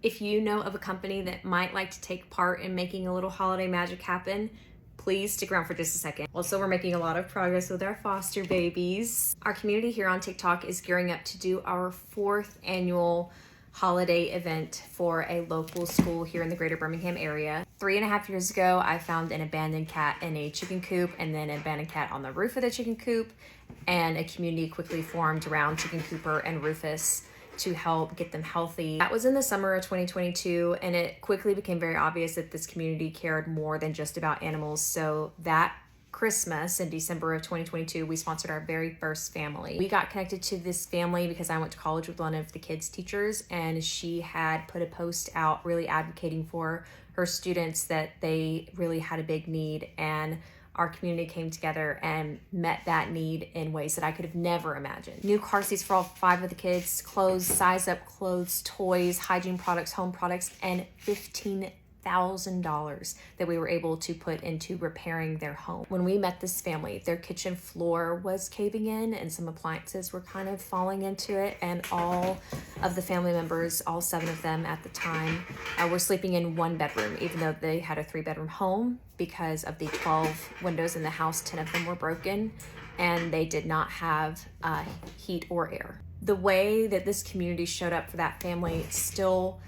If you know of a company that might like to take part in making a little holiday magic happen, please stick around for just a second. Also, we're making a lot of progress with our foster babies. Our community here on TikTok is gearing up to do our 4th annual holiday event for a local school here in the greater Birmingham area. 3.5 years ago, I found an abandoned cat in a chicken coop and then an abandoned cat on the roof of the chicken coop, and a community quickly formed around Chicken Cooper and Rufus to help get them healthy. That was in the summer of 2022, and it quickly became very obvious that this community cared more than just about animals. So that Christmas in December of 2022, we sponsored our very first family. We got connected to this family because I went to college with one of the kids' teachers, and she had put a post out really advocating for her students that they really had a big need, and our community came together and met that need in ways that I could have never imagined. New car seats for all 5 of the kids, clothes, size up clothes, toys, hygiene products, home products, and $15,000 that we were able to put into repairing their home. When we met this family, their kitchen floor was caving in and some appliances were kind of falling into it, and all of the family members, all 7 of them at the time, were sleeping in 1 bedroom, even though they had a 3-bedroom home. Because of the 12 windows in the house, 10 of them were broken, and they did not have heat or air. The way that this community showed up for that family still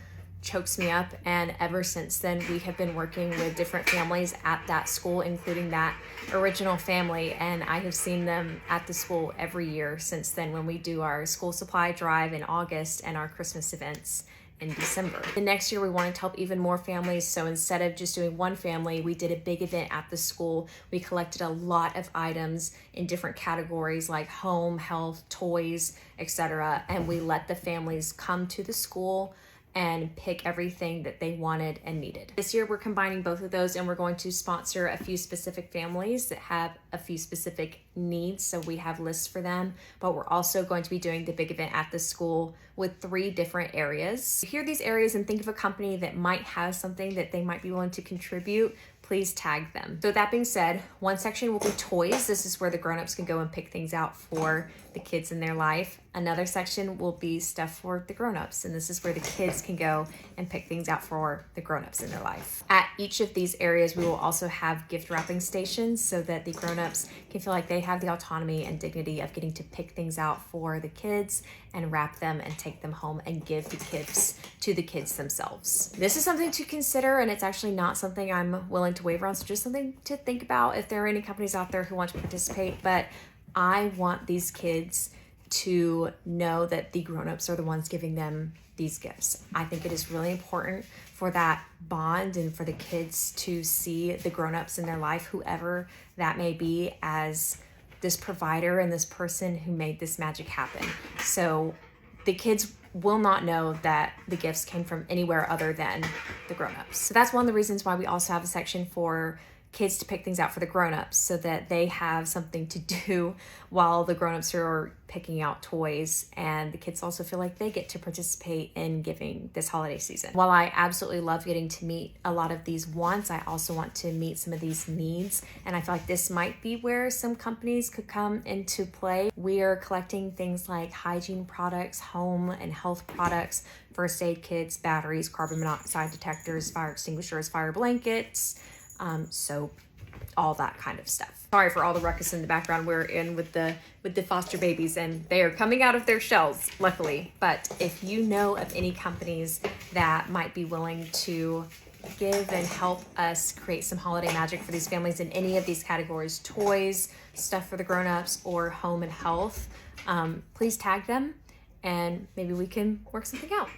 chokes me up, and ever since then we have been working with different families at that school, including that original family, and I have seen them at the school every year since then when we do our school supply drive in August and our Christmas events in December. The next year we wanted to help even more families, so instead of just doing 1 family, we did a big event at the school. We collected a lot of items in different categories like home, health, toys, etc., and we let the families come to the school and pick everything that they wanted and needed. This year we're combining both of those, and we're going to sponsor a few specific families that have a few specific needs, so we have lists for them, but we're also going to be doing the big event at the school with 3 different areas. If you hear these areas and think of a company that might have something that they might be willing to contribute, please tag them. So that being said, 1 section will be toys. This is where the grown-ups can go and pick things out for the kids in their life. Another section will be stuff for the grown-ups, and this is where the kids can go and pick things out for the grown-ups in their life. At each of these areas, we will also have gift wrapping stations so that the grown-ups can feel like they have the autonomy and dignity of getting to pick things out for the kids and wrap them and take them home and give the gifts to the kids themselves. This is something to consider, and it's actually not something I'm willing to waver on, so just something to think about if there are any companies out there who want to participate. But I want these kids to know that the grown-ups are the ones giving them these gifts. I think it is really important for that bond and for the kids to see the grown-ups in their life, whoever that may be, as this provider and this person who made this magic happen. So the kids will not know that the gifts came from anywhere other than the grown-ups. So that's one of the reasons why we also have a section for kids to pick things out for the grown-ups, so that they have something to do while the grown-ups are picking out toys, and the kids also feel like they get to participate in giving this holiday season. While I absolutely love getting to meet a lot of these wants, I also want to meet some of these needs, and I feel like this might be where some companies could come into play. We are collecting things like hygiene products, home and health products, first aid kits, batteries, carbon monoxide detectors, fire extinguishers, fire blankets, soap, all that kind of stuff. Sorry for all the ruckus in the background. We're in with the foster babies, and they are coming out of their shells, luckily. But if you know of any companies that might be willing to give and help us create some holiday magic for these families in any of these categories, toys, stuff for the grown-ups, or home and health, please tag them, and maybe we can work something out.